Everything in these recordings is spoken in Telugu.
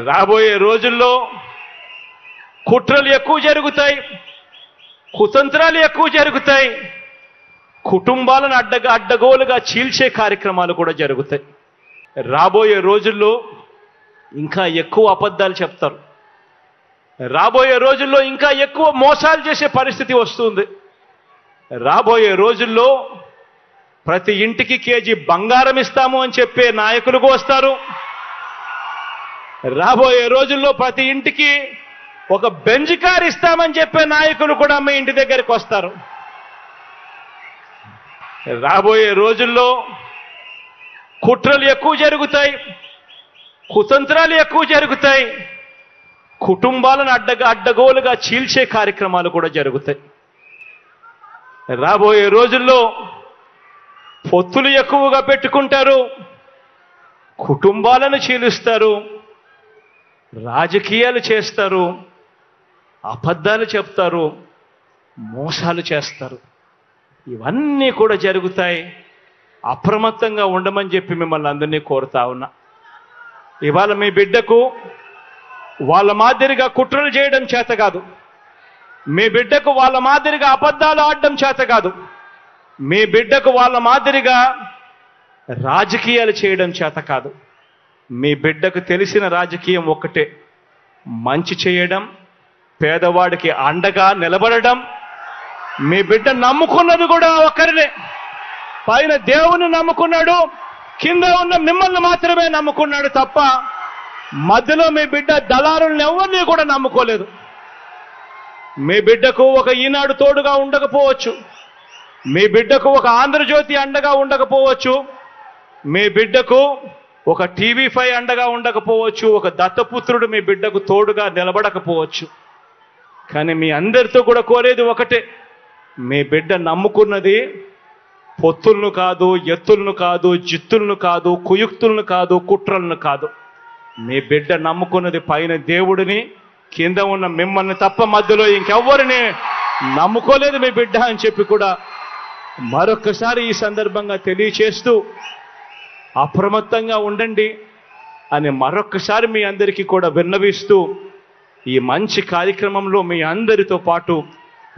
రాబోయే రోజుల్లో కుట్రలు ఎక్కువ జరుగుతాయి, కుతంత్రాలు ఎక్కువ జరుగుతాయి, కుటుంబాలను అడ్డగోలుగా చీల్చే కార్యక్రమాలు కూడా జరుగుతాయి. రాబోయే రోజుల్లో ఇంకా ఎక్కువ అబద్ధాలు చెప్తారు. రాబోయే రోజుల్లో ఇంకా ఎక్కువ మోసాలు చేసే పరిస్థితి వస్తుంది. రాబోయే రోజుల్లో ప్రతి ఇంటికి కేజీ బంగారం ఇస్తాము అని చెప్పే నాయకులు వస్తారు. రాబోయే రోజుల్లో ప్రతి ఇంటికి ఒక బెంజ్ కార్ ఇస్తామని చెప్పే నాయకులు కూడా మీ ఇంటి దగ్గరికి వస్తారు. రాబోయే రోజుల్లో కుట్రలు ఎక్కువ జరుగుతాయి, కుతంత్రాలు ఎక్కువ జరుగుతాయి, కుటుంబాలను అడ్డగోలుగా చీల్చే కార్యక్రమాలు కూడా జరుగుతాయి. రాబోయే రోజుల్లో పొత్తులు ఎక్కువగా పెట్టుకుంటారు, కుటుంబాలను చీలుస్తారు, రాజకీయాలు చేస్తారు, అబద్ధాలు చెప్తారు, మోసాలు చేస్తారు. ఇవన్నీ కూడా జరుగుతాయి. అప్రమత్తంగా ఉండమని చెప్పి మిమ్మల్ని అందరినీ కోరుతా ఉన్నా. ఇవాళ మీ బిడ్డకు వాళ్ళ మాదిరిగా కుట్రలు చేయడం చేత కాదు, మీ బిడ్డకు వాళ్ళ మాదిరిగా అబద్ధాలు ఆడడం చేత కాదు, మీ బిడ్డకు వాళ్ళ మాదిరిగా రాజకీయాలు చేయడం చేత కాదు. మీ బిడ్డకు తెలిసిన రాజకీయం ఒక్కటే, మంచి చేయడం, పేదవాడికి అండగా నిలబడడం. మీ బిడ్డ నమ్ముకున్నది కూడా ఒక్కరినే, పైన దేవుని నమ్ముకున్నాడు, కింద ఉన్న మిమ్మల్ని మాత్రమే నమ్ముకున్నాడు తప్ప మధ్యలో మీ బిడ్డ దళారులను ఎవరిని కూడా నమ్ముకోలేదు. మీ బిడ్డకు ఒక ఈనాడు తోడుగా ఉండకపోవచ్చు, మీ బిడ్డకు ఒక ఆంధ్రజ్యోతి అండగా ఉండకపోవచ్చు, మీ బిడ్డకు ఒక టీవీ5 అండగా ఉండకపోవచ్చు, ఒక దత్తపుత్రుడు మీ బిడ్డకు తోడుగా నిలబడకపోవచ్చు. కానీ మీ అందరితో కూడా కోరేది ఒకటే, మీ బిడ్డ నమ్ముకున్నది పొత్తులను కాదు, ఎత్తులను కాదు, జిత్తులను కాదు, కుయుక్తులను కాదు, కుట్రలను కాదు. మీ బిడ్డ నమ్ముకున్నది పైన దేవుడిని, కింద ఉన్న మిమ్మల్ని తప్ప మధ్యలో ఇంకెవ్వరిని నమ్ముకోలేదు మీ బిడ్డ అని చెప్పి కూడా మరొకసారి ఈ సందర్భంగా తెలియచేస్తూ అప్రమత్తంగా ఉండండి అని మరొకసారి మీ అందరికీ కూడా విన్నవిస్తూ, ఈ మంచి కార్యక్రమంలో మీ అందరితో పాటు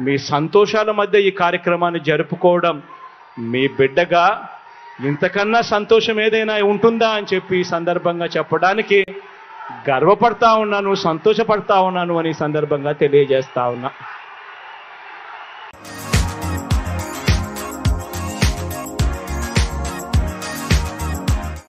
మీ సంతోషాల మధ్య ఈ కార్యక్రమాన్ని జరుపుకోవడం మీ బిడ్డగా ఇంతకన్నా సంతోషం ఏదైనా ఉంటుందా అని చెప్పి ఈ సందర్భంగా చెప్పడానికి గర్వపడతా ఉన్నాను, సంతోషపడతా ఉన్నాను అని ఈ సందర్భంగా తెలియజేస్తా ఉన్నా.